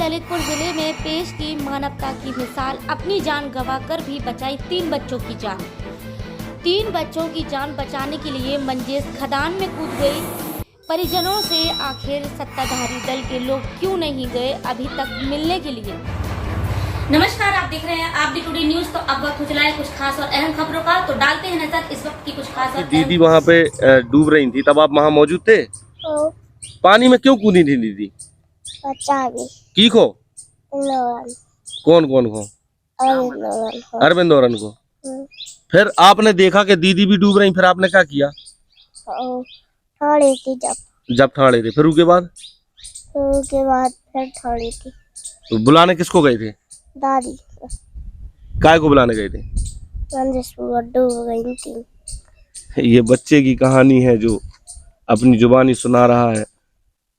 ललितपुर जिले में पेश की मानवता की मिसाल। अपनी जान गंवाकर भी बचाई 3 बच्चों की जान। 3 बच्चों की जान बचाने के लिए मंजेश खदान में कूद गई। परिजनों से आखिर सत्ताधारी दल के लोग क्यों नहीं गए अभी तक मिलने के लिए। नमस्कार, आप देख रहे हैं आप दी टुडे न्यूज। तो अब वक्त हो चला है कुछ खास और अहम खबरों का, तो डालते हैं नजर इस वक्त की कुछ खास और दीदी वहाँ पे डूब रही थी, तब आप वहाँ मौजूद थे? पानी में क्यों कूदी थी दीदी? की खो? कौन कौन को? अरविंद औरन को। फिर आपने देखा कि दीदी भी डूब रही, फिर आपने क्या किया? ठाड़ी थी जब ठाड़े थे, फिर उसके बाद फिर ठाड़ी थी। तो बुलाने किसको गए थे? दादी काय को बुलाने गए थे? डूब गई थी। ये बच्चे की कहानी है जो अपनी जुबानी सुना रहा है।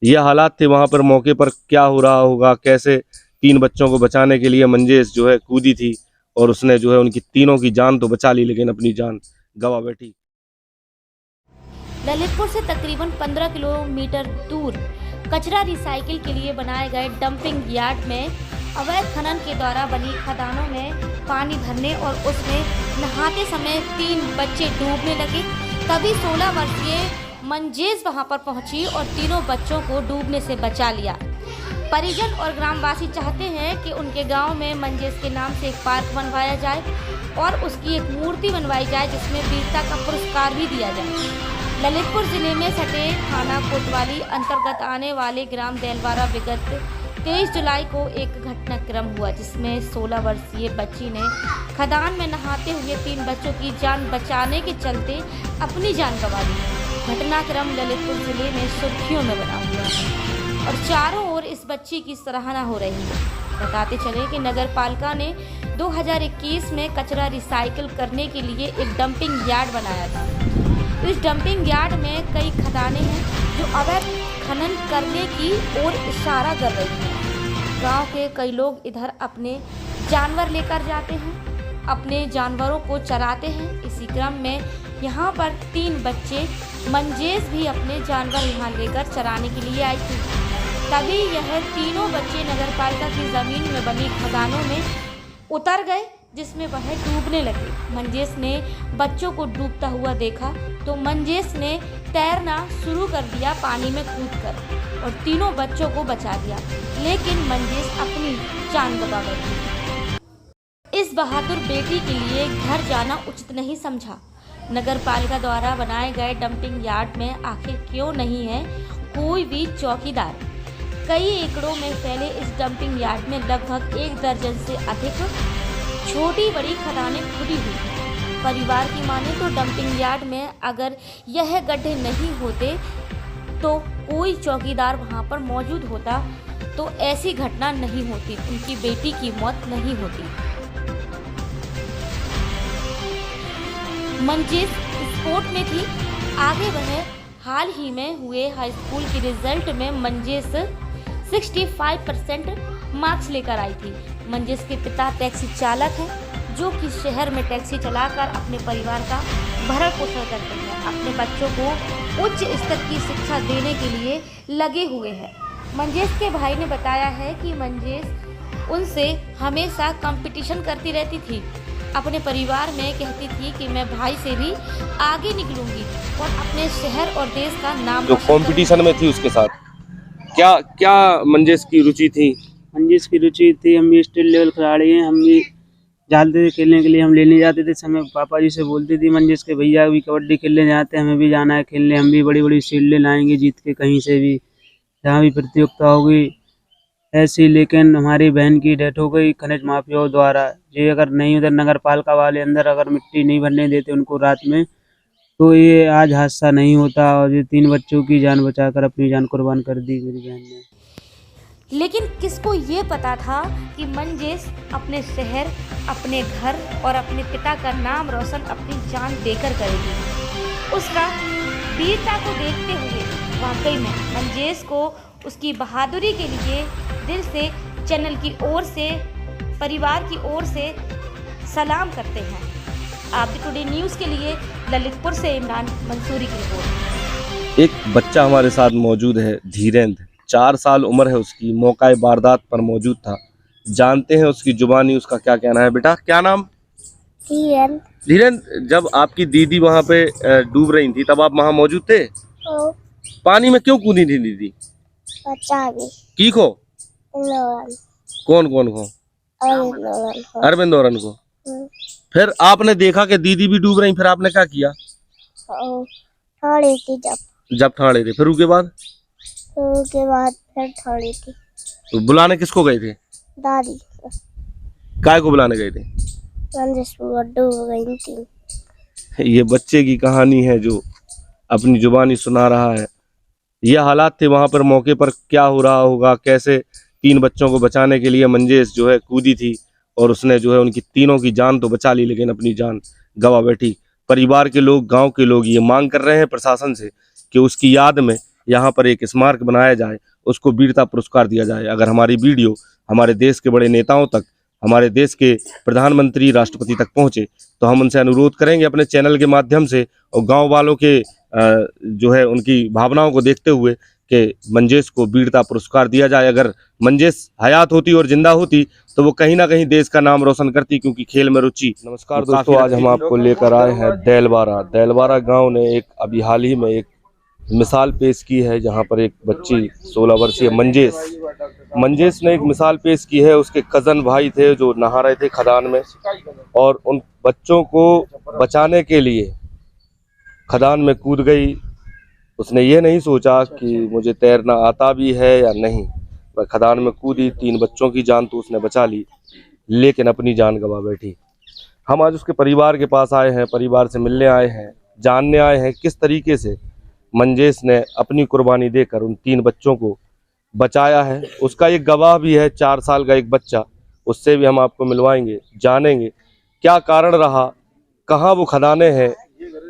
ये हालात थे वहां पर, मौके पर क्या हो रहा होगा, कैसे 3 बच्चों को बचाने के लिए मंजेश जो है कूदी थी और उसने जो है उनकी तीनों की जान तो बचा ली, लेकिन अपनी जान गंवा बैठी। ललितपुर से तकरीबन 15 किलोमीटर दूर कचरा रिसाइकिल के लिए बनाए गए डंपिंग यार्ड में अवैध खनन के द्वारा बनी खदानों में पानी भरने और उसमें नहाते समय 3 बच्चे डूबने लगे। तभी 16 वर्षीय मंजेश वहां पर पहुंची और तीनों बच्चों को डूबने से बचा लिया। परिजन और ग्रामवासी चाहते हैं कि उनके गांव में मंजेश के नाम से एक पार्क बनवाया जाए और उसकी एक मूर्ति बनवाई जाए जिसमें वीरता का पुरस्कार भी दिया जाए। ललितपुर जिले में सटे थाना कोतवाली अंतर्गत आने वाले ग्राम देलवारा विगत 23 जुलाई को एक घटनाक्रम हुआ जिसमें 16 वर्षीय बच्ची ने खदान में नहाते हुए 3 बच्चों की जान बचाने के चलते अपनी जान गंवा दी। घटनाक्रम ललितपुर जिले में सुर्खियों में बना हुआ है और चारों ओर इस बच्ची की सराहना हो रही है। बताते चले कि नगर पालिका ने 2021 में कचरा रिसाइकिल करने के लिए एक डंपिंग यार्ड बनाया था। इस डंपिंग यार्ड में कई खदानें हैं जो अवैध खनन करने की ओर इशारा कर रही हैं। गांव के कई लोग इधर अपने जानवर लेकर जाते हैं, अपने जानवरों को चराते हैं। इसी क्रम में यहाँ पर 3 बच्चे मंजेश भी अपने जानवर यहाँ लेकर चराने के लिए आई थी। तभी यह तीनों बच्चे नगरपालिका की जमीन में बनी खदानों में उतर गए जिसमें वह डूबने लगे। मंजेश ने बच्चों को डूबता हुआ देखा तो मंजेश ने तैरना शुरू कर दिया पानी में कूदकर और तीनों बच्चों को बचा दिया, लेकिन मंजेश अपनी जान गंवा बैठी। इस बहादुर बेटी के लिए घर जाना उचित नहीं समझा। नगर पालिका द्वारा बनाए गए डंपिंग यार्ड में आखिर क्यों नहीं है कोई भी चौकीदार। कई एकड़ों में फैले इस डंपिंग यार्ड में लगभग 1 दर्जन से अधिक छोटी बड़ी खदानें खुदी हुई। परिवार की माने तो डंपिंग यार्ड में अगर यह गड्ढे नहीं होते तो कोई चौकीदार वहां पर मौजूद होता तो ऐसी घटना नहीं होती, उनकी बेटी की मौत नहीं होती। मंजेश स्पोर्ट में थी आगे। वह हाल ही में हुए हाई स्कूल के रिजल्ट में मंजेश 65% मार्क्स लेकर आई थी। मंजेश के पिता टैक्सी चालक हैं जो कि शहर में टैक्सी चलाकर अपने परिवार का भरण पोषण करते हैं। अपने बच्चों को उच्च स्तर की शिक्षा देने के लिए लगे हुए हैं। मंजेश के भाई ने बताया है कि मंजेश उनसे हमेशा कंपटीशन करती रहती थी। अपने परिवार में कहती थी कि मैं भाई से भी आगे निकलूंगी और अपने शहर और देश का नाम जो कंपटीशन में थी उसके साथ क्या क्या मंजेश की रुचि थी? मंजेश की रुचि थी, हम भी स्टेट लेवल खिलाड़ी हैं, हम भी जाते थे खेलने के लिए, हम लेने जाते थे समय पापा जी से बोलती थी मंजेश के भैया भी कबड्डी खेलने जाते हैं, हमें भी जाना है खेलने, हम भी बड़ी बड़ी शील्डें लाएंगे जीत के कहीं से भी, जहाँ भी प्रतियोगिता होगी ऐसी। लेकिन हमारी बहन की डेथ हो गई खनिज माफियाओं द्वारा। ये अगर नहीं उधर नगर पालिका वाले अंदर अगर मिट्टी नहीं भरने देते उनको रात में तो ये आज हादसा नहीं होता और ये 3 बच्चों की जान बचाकर अपनी जान कुर्बान कर दी मेरी बहन ने। लेकिन किसको ये पता था कि मंजेश अपने शहर, अपने घर और अपने पिता का नाम रोशन अपनी जान देकर करेगी। उसका वीरता को देखते हुए वाकई में मंजेश को उसकी बहादुरी के लिए दिल से चैनल की ओर से, परिवार की ओर से सलाम करते हैं। आप दी टुडे न्यूज़ के लिए ललितपुर से इमरान मंसूरी की रिपोर्ट। एक बच्चा हमारे साथ मौजूद है, धीरेन्द्र। 4 साल उम्र है उसकी, मौका वारदात पर मौजूद था। जानते हैं उसकी जुबानी उसका क्या कहना है। बेटा क्या नाम? धीरन। धीरेन, जब आपकी दीदी वहां पे डूब रही थी तब आप वहां मौजूद थे? ओ पानी में क्यों कूदी थी दीदी? बच्चा भी की खो? लोन कौन कौन को? अरविंद लोन हो। अरविंद औरन को। फिर आपने देखा कि दीदी भी डूब रही, फिर आपने क्या किया? ओ थोड़ी थी जब ठाड़े थे, फिर उसके बाद फिर थोड़ी थी तो बुलाने किसको गए थे? दादी काय को बुलाने गए थे? मंजिस बुआ डूब गई थी। ये बच्चे की कहानी है जो अपनी जुबानी सुना रहा है। ये हालात थे वहां पर, मौके पर क्या हो रहा होगा, कैसे 3 बच्चों को बचाने के लिए मंजेश जो है कूदी थी और उसने जो है उनकी तीनों की जान तो बचा ली लेकिन अपनी जान गंवा बैठी। परिवार के लोग, गांव के लोग ये मांग कर रहे हैं प्रशासन से कि उसकी याद में यहाँ पर एक स्मारक बनाया जाए, उसको वीरता पुरस्कार दिया जाए। अगर हमारी वीडियो हमारे देश के बड़े नेताओं तक, हमारे देश के प्रधानमंत्री, राष्ट्रपति तक पहुंचे तो हम उनसे अनुरोध करेंगे अपने चैनल के माध्यम से और गांव वालों के जो है उनकी भावनाओं को देखते हुए कि मंजेश को वीरता पुरस्कार दिया जाए। अगर मंजेश हयात होती और जिंदा होती तो वो कहीं ना कहीं देश का नाम रोशन करती, क्योंकि खेल में रुचि। नमस्कार दोस्तों, आज हम आपको लेकर आए हैं देलवारा गांव ने एक अभी हाल ही में एक मिसाल पेश की है, जहां पर एक बच्ची 16 वर्षीय मंजेश ने एक मिसाल पेश की है। उसके कजन भाई थे जो नहा रहे थे खदान में और उन बच्चों को बचाने के लिए खदान में कूद गई। उसने ये नहीं सोचा कि मुझे तैरना आता भी है या नहीं, वह खदान में कूदी, 3 बच्चों की जान तो उसने बचा ली लेकिन अपनी जान गंवा बैठी। हम आज उसके परिवार के पास आए हैं, परिवार से मिलने आए हैं, जानने आए हैं किस तरीके से मंजेश ने अपनी कुर्बानी देकर उन 3 बच्चों को बचाया है। उसका एक गवाह भी है, 4 साल का एक बच्चा, उससे भी हम आपको मिलवाएंगे, जानेंगे क्या कारण रहा, कहाँ वो खदानें हैं,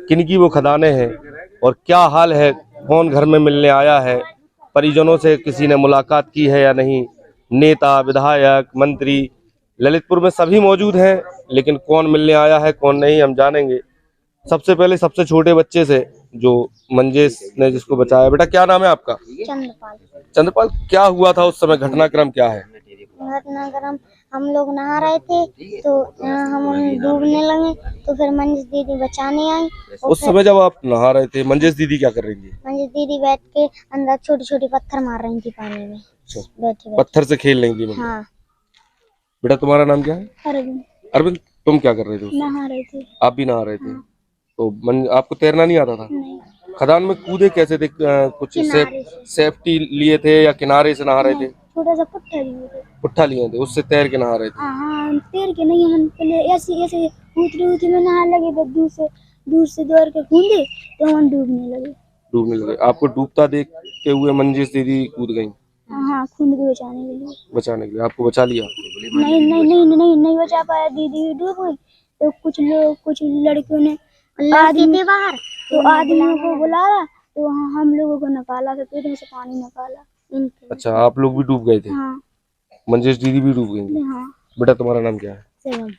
किनकी वो खदानें हैं और क्या हाल है, कौन घर में मिलने आया है, परिजनों से किसी ने मुलाकात की है या नहीं, नेता, विधायक, मंत्री ललितपुर में सभी मौजूद हैं लेकिन कौन मिलने आया है कौन नहीं, हम जानेंगे। सबसे पहले सबसे छोटे बच्चे से जो मंजेश ने जिसको बचाया। बेटा क्या नाम है आपका? चंद्रपाल। चंद्रपाल, क्या हुआ था उस समय, घटनाक्रम क्या है? घटनाक्रम हम लोग नहा रहे थे तो हम डूबने लगे तो फिर मंजिस दीदी बचाने आई। उस समय जब आप नहा रहे थे मंजेश दीदी क्या कर रही थी? मंजिस दीदी बैठ के अंदर छोटी छोटी पत्थर मार रही थी पानी में। अच्छा, बैठे पत्थर से खेल रही थी। हाँ। बेटा तुम्हारा नाम क्या है? अरविंद। अरविंद, तुम क्या कर रहे थे? नहा रहे थे। आप भी नहा रहे थे। तो आपको तैरना नहीं आता था? नहीं। खदान में कूदे कैसे थे? कुछ सेफ्टी लिए थे या किनारे से नहा रहे थे? छोटा सा पुट्ठा लिए थे। पुट्ठा लिए थे, उससे तैर के नहा रहे थे? हाँ, तैर के नहीं, हम पहले ऐसे उतरी में नहा लगे तो दूर से दौड़ के कूदे तो हम डूबने लगे। आपको डूबता देखते हुए मंजेश दीदी कूद गई? हाँ, खून के बचाने के लिए। आपको बचा लिया? नहीं बचा पाया, दीदी डूब गई। तो कुछ लड़कियों ने आदमी बाहर तो आदमियों को बुलाया तो हम लोगों को निकाला, तो पेट में से पानी निकाला। अच्छा, आप लोग भी डूब गए थे? हाँ। मंजेश दीदी भी डूब गई? हाँ। बेटा तुम्हारा नाम क्या है? सेवम।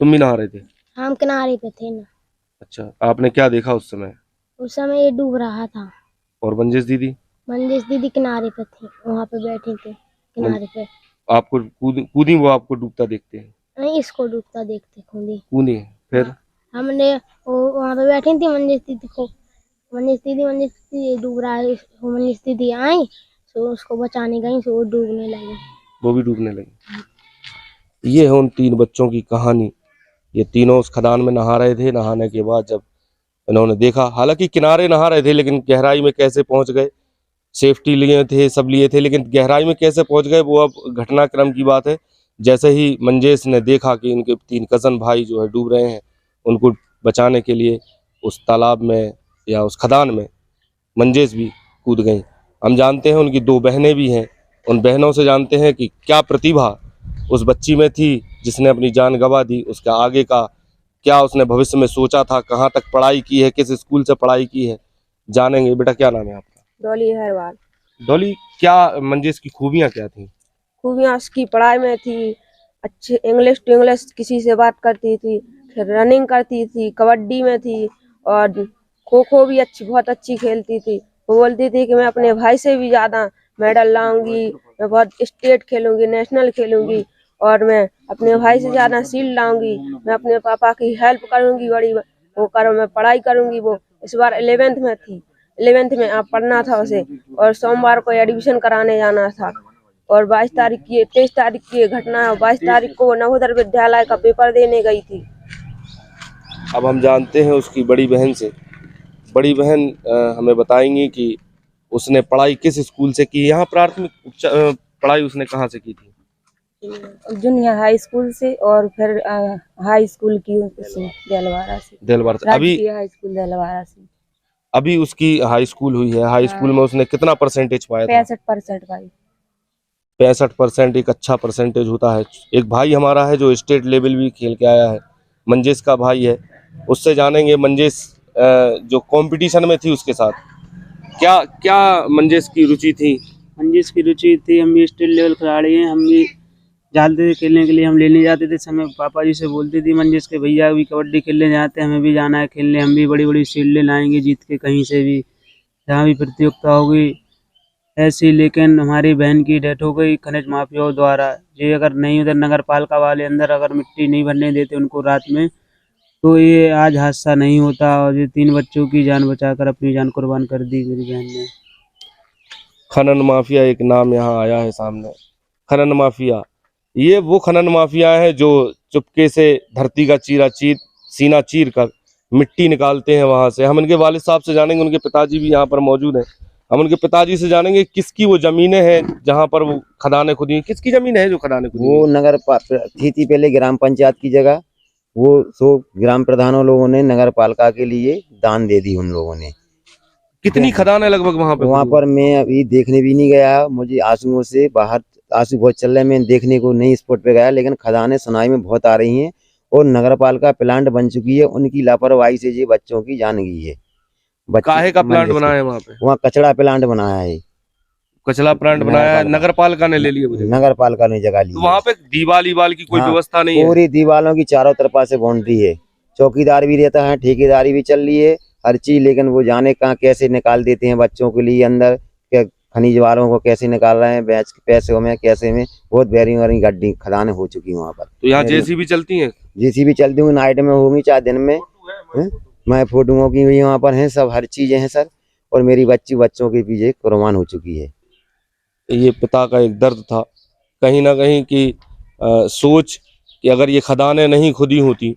तुम भी नहा रहे थे? हम किनारे पे थे ना। अच्छा, आपने क्या देखा उस समय? उस समय ये डूब रहा था। और मंजेश दीदी किनारे पे थी, वहाँ पे बैठे थे किनारे पे। आपको कूदी वो आपको डूबता देखते हैं? नहीं, इसको डूबता देखते कूदी। फिर हमने वहाँ पे बैठी थी मंजिस दीदी डूब रहा है, मंजिस दीदी आई तो उसको बचाने गई तो वो डूबने लगे। वो भी डूबने लगे। ये है उन 3 बच्चों की कहानी। ये तीनों उस खदान में नहा रहे थे। नहाने के बाद जब इन्होंने देखा, हालांकि किनारे नहा रहे थे लेकिन गहराई में कैसे पहुंच गए, सेफ्टी लिए थे, सब लिए थे, लेकिन गहराई में कैसे पहुंच गए वो अब घटनाक्रम की बात है। जैसे ही मंजेश ने देखा कि इनके 3 कजन भाई जो है डूब रहे हैं, उनको बचाने के लिए उस तालाब में या उस खदान में मंजेश भी कूद गई। हम जानते हैं उनकी 2 बहनें भी हैं, उन बहनों से जानते हैं कि क्या प्रतिभा उस बच्ची में थी जिसने अपनी जान गंवा दी। उसका आगे का क्या उसने भविष्य में सोचा था, कहाँ तक पढ़ाई की है, किस स्कूल से पढ़ाई की है, जानेंगे। बेटा क्या नाम है आपका? डॉली हरवाल। डॉली, क्या मंजेश की खूबियाँ क्या थी? खूबियाँ उसकी पढ़ाई में थी, अच्छे इंग्लिश टू इंग्लिश किसी से बात करती थी, फिर रनिंग करती थी, कबड्डी में थी और खो खो भी बहुत अच्छी खेलती थी। वो बोलती थी कि मैं अपने भाई से भी ज़्यादा मेडल लाऊंगी, मैं बहुत स्टेट खेलूंगी, नेशनल खेलूंगी और मैं अपने भाई से ज्यादा शील्ड लाऊंगी। मैं अपने पापा की हेल्प करूंगी, बड़ी वो करो, मैं पढ़ाई करूंगी। वो इस बार 11th में थी, 11th में आप पढ़ना था उसे और सोमवार को एडमिशन कराने जाना था। और 23 तारीख की घटना है। 22 तारीख को नवोदय विद्यालय का पेपर देने गई थी। अब हम जानते हैं उसकी बड़ी बहन से। बड़ी बहन हमें बताएंगी कि उसने पढ़ाई किस स्कूल से की। यहाँ प्राथमिक पढ़ाई उसने कहाँ से की थी? जूनियर हाई स्कूल से और फिर हाई स्कूल की देलवाड़ा से। देलवाड़ा से। अभी हाई स्कूल देलवाड़ा से। अभी उसकी हाई स्कूल हुई है। हाई स्कूल में उसने कितना परसेंटेज पाया था? 65% भाई। 65% एक अच्छा परसेंटेज होता है। एक भाई हमारा है जो स्टेट लेवल भी खेल के आया है, मंजेश का भाई है। उससे जानेंगे मंजेश जो कंपटीशन में थी उसके साथ क्या क्या मंजेश की रुचि थी? मंजेश की रुचि थी, हम भी स्टेट लेवल खिलाड़ी हैं। हम भी जाते थे खेलने के लिए, हम लेने जाते थे। समय पापा जी से बोलती थी मंजेश के भैया भी कबड्डी खेलने जाते हैं, हमें भी जाना है खेलने, हम भी बड़ी बड़ी शील्डें लाएंगे जीत के कहीं से भी, जहाँ भी प्रतियोगिता होगी ऐसी। लेकिन हमारी बहन की डेथ हो गई खनिज माफियाओं द्वारा। ये अगर नहीं उधर नगर पालिका वाले अंदर अगर मिट्टी नहीं भरने देते उनको रात में, तो ये आज हादसा नहीं होता। और ये 3 बच्चों की जान बचाकर अपनी जान कुर्बान कर दी मेरी बहन ने। खनन माफिया एक नाम यहाँ आया है सामने। खनन माफिया, ये वो खनन माफिया है जो चुपके से धरती का सीना चीर कर मिट्टी निकालते हैं वहां से। हम इनके वालिद साहब से जानेंगे, उनके पिताजी भी यहाँ पर मौजूद हैं। हम उनके पिताजी से जानेंगे किसकी वो जमीनें हैं जहाँ पर वो खदानें खुदी हैं। किसकी जमीन है जो खदानें खुदी? वो नगर थी पहले ग्राम पंचायत की जगह, वो 100 ग्राम प्रधानों लोगों ने नगर पालिका के लिए दान दे दी उन लोगों ने। कितनी खदानें लगभग वहाँ पे? वहाँ पर मैं अभी देखने भी नहीं गया, मुझे आंसुओं से बाहर आंसू बहुत चल रहे, मैं देखने को नहीं स्पॉट पे गया। लेकिन खदानें सुनाई में बहुत आ रही हैं और नगर पालिका प्लांट बन चुकी है। उनकी लापरवाही से ये बच्चों की जान गई है। काहे का प्लांट बनाया है वहाँ पे? वहाँ कचरा प्लांट बनाया है। कचरा प्लांट बनाया है, नगर पालिका ने ले लिया मुझे। नगर पालिका ने जगह ली। तो वहाँ पे दीवाल की कोई व्यवस्था नहीं है? पूरी दीवालों की चारों तरफा से बाउंड्री है, चौकीदार भी रहता है, ठेकेदारी भी चल रही है, हर चीज। लेकिन वो जाने कहाँ कैसे निकाल देते हैं बच्चों के लिए अंदर, खनिज वालों को कैसे निकाल रहे हैं, बेच पैसों में कैसे में। बहुत बेरिंग गड्डी खदानें हो चुकी है वहाँ पर। तो यहाँ जेसीबी चलती है? जेसीबी चलती हुई नाइट में होगी, चाहे दिन में। मैं फोटोओं की भी वहाँ पर है, सब हर चीजें हैं सर। और मेरी बच्चों के पीछे कुर्बान हो चुकी है। ये पिता का एक दर्द था कहीं ना कहीं की सोच कि अगर ये खदानें नहीं खुदी होती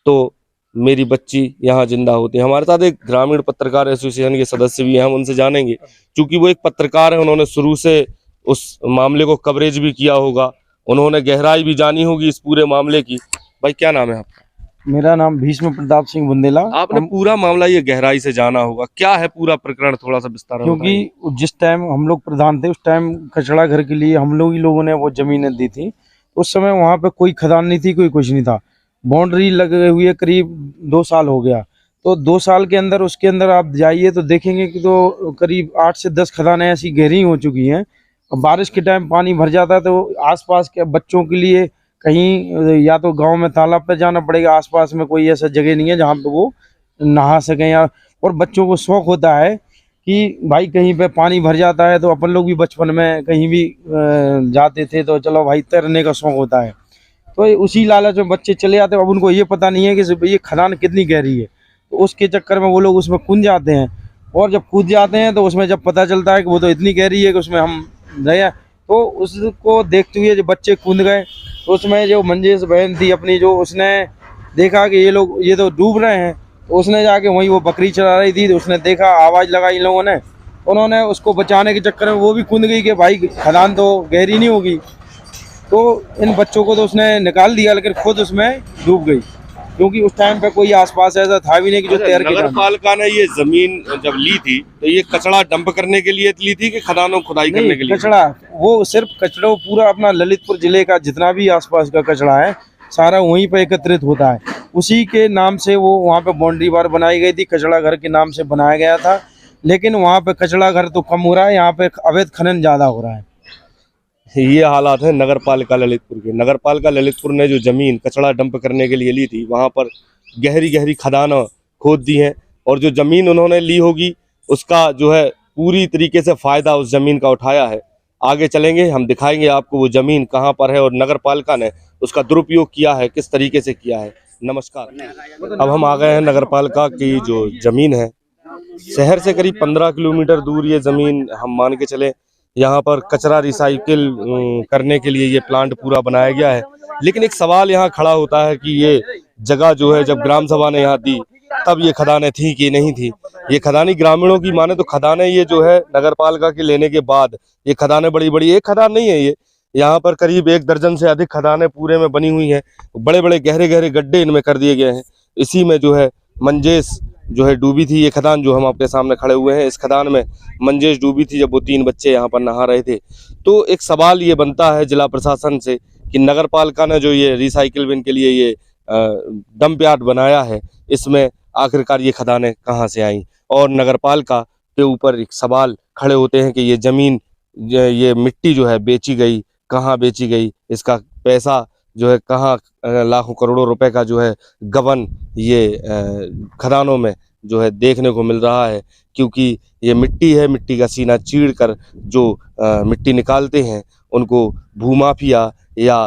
तो मेरी बच्ची यहाँ जिंदा होती। हमारे साथ एक ग्रामीण पत्रकार एसोसिएशन के सदस्य भी हैं, हम उनसे जानेंगे। क्योंकि वो एक पत्रकार है, उन्होंने शुरू से उस मामले को कवरेज भी किया होगा, उन्होंने गहराई भी जानी होगी इस पूरे मामले की। भाई क्या नाम है आपका? मेरा नाम भीष्म प्रताप सिंह बुंदेला। आपने पूरा मामला ये गहराई से जाना होगा, क्या है पूरा प्रकरण, थोड़ा सा विस्तार में क्योंकि जिस टाइम हम लोग प्रधान थे उस टाइम कचड़ा घर के लिए हम लोगों ने वो जमीनें दी थी। उस समय वहाँ पे कोई खदान नहीं थी, कोई कुछ नहीं था। बाउंड्री लगे हुए करीब 2 साल हो गया। तो 2 साल के अंदर उसके अंदर आप जाइए तो देखेंगे कि तो करीब 8 से 10 खदानें ऐसी गहरी हो चुकी हैं। बारिश के टाइम पानी भर जाता है तो आसपास के बच्चों के लिए कहीं या तो गांव में तालाब पे जाना पड़ेगा, आसपास में कोई ऐसा जगह नहीं है जहाँ पे वो नहा सकें। या और बच्चों को शौक होता है कि भाई कहीं पे पानी भर जाता है तो अपन लोग भी बचपन में कहीं भी जाते थे तो चलो भाई तैरने का शौक होता है, तो उसी लालच में बच्चे चले जाते हैं। अब उनको ये पता नहीं है कि ये खदान कितनी गहरी है, तो उसके चक्कर में वो लोग उसमें कूद जाते हैं। और जब कूद जाते हैं तो उसमें जब पता चलता है कि वो तो इतनी गहरी है कि उसमें हम गए, तो उसको देखते हुए जो बच्चे कूद गए, तो उसमें जो मंजेश बहन थी अपनी, जो उसने देखा कि ये तो डूब रहे हैं, तो उसने जाके वहीं वो बकरी चरा रही थी, तो उसने देखा, आवाज़ लगाई इन लोगों ने, उन्होंने उसको बचाने के चक्कर में वो भी कूद गई कि भाई खदान तो गहरी नहीं होगी। तो इन बच्चों को तो उसने निकाल दिया लेकिन खुद उसमें डूब गई, क्योंकि उस टाइम पे कोई आसपास ऐसा था भी नहीं कि जो तैर के। नगर पालिका ने ये जमीन जब ली थी तो ये कचरा डंप करने के लिए ली थी कि खदानों खुदाई करने के लिए? कचरा, वो सिर्फ कचरा पूरा अपना ललितपुर जिले का जितना भी आसपास का कचरा है सारा वहीं पे एकत्रित होता है। उसी के नाम से वो वहाँ पे बाउंड्री वार बनाई गई थी, कचरा घर के नाम से बनाया गया था। लेकिन वहाँ पे कचरा घर तो कम हो रहा है, यहाँ पे अवैध खनन ज्यादा हो रहा है। ये हालात है नगर पालिका ललितपुर के। नगर पालिका ललितपुर ने जो जमीन कचरा डंप करने के लिए ली थी वहां पर गहरी गहरी खदानें खोद दी हैं, और जो जमीन उन्होंने ली होगी उसका जो है पूरी तरीके से फायदा उस जमीन का उठाया है। आगे चलेंगे, हम दिखाएंगे आपको वो जमीन कहाँ पर है और नगर पालिका ने उसका दुरुपयोग किया है, किस तरीके से किया है। नमस्कार, अब हम आ गए हैं नगर पालिका की जो जमीन है, शहर से करीब 15 किलोमीटर दूर ये जमीन हम मान के चले। यहाँ पर कचरा रिसाइकिल करने के लिए ये प्लांट पूरा बनाया गया है। लेकिन एक सवाल यहाँ खड़ा होता है कि ये जगह जो है जब ग्राम सभा ने यहाँ दी तब ये खदानें थी कि नहीं थी। ये खदानी ग्रामीणों की माने तो खदानें ये जो है नगर पालिका के लेने के बाद ये खदानें बड़ी बड़ी, एक खदान नहीं है ये, यहाँ पर करीब 1 दर्जन से अधिक खदानें पूरे में बनी हुई हैं। बड़े बड़े गहरे गहरे गड्ढे इनमें कर दिए गए हैं। इसी में जो है मंजेश जो है डूबी थी। ये खदान जो हम आपके सामने खड़े हुए हैं, इस खदान में मंजेश डूबी थी जब वो 3 बच्चे यहाँ पर नहा रहे थे। तो एक सवाल ये बनता है जिला प्रशासन से कि नगर पालिका ने जो ये रिसाइकिल बिन के लिए ये डंप यार्ड बनाया है, इसमें आखिरकार ये खदानें कहाँ से आईं। और नगर पालिका के ऊपर एक सवाल खड़े होते हैं कि ये ज़मीन, ये मिट्टी जो है बेची गई, कहाँ बेची गई, इसका पैसा जो है कहाँ, लाखों करोड़ों रुपए का जो है गबन ये खदानों में जो है देखने को मिल रहा है। क्योंकि ये मिट्टी है, मिट्टी का सीना चीर कर जो मिट्टी निकालते हैं उनको भूमाफिया या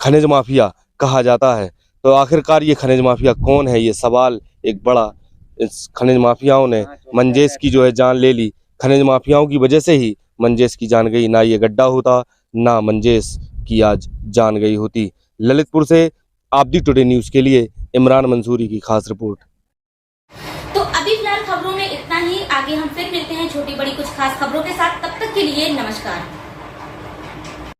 खनिज माफिया कहा जाता है। तो आखिरकार ये खनिज माफिया कौन है, ये सवाल एक बड़ा। इस खनिज माफियाओं ने मंजेश की जो है जान ले ली। खनिज माफियाओं की वजह से ही मंजेश की जान गई, ना ये गड्ढा होता ना मंजेश की आज जान गई होती। ललितपुर से आपदी टुडे न्यूज़ के लिए इमरान मंसूरी की खास रिपोर्ट। तो अभी फिलहाल खबरों में इतना ही। आगे हम फिर मिलते हैं छोटी बड़ी कुछ खास खबरों के साथ। तब तक के लिए नमस्कार।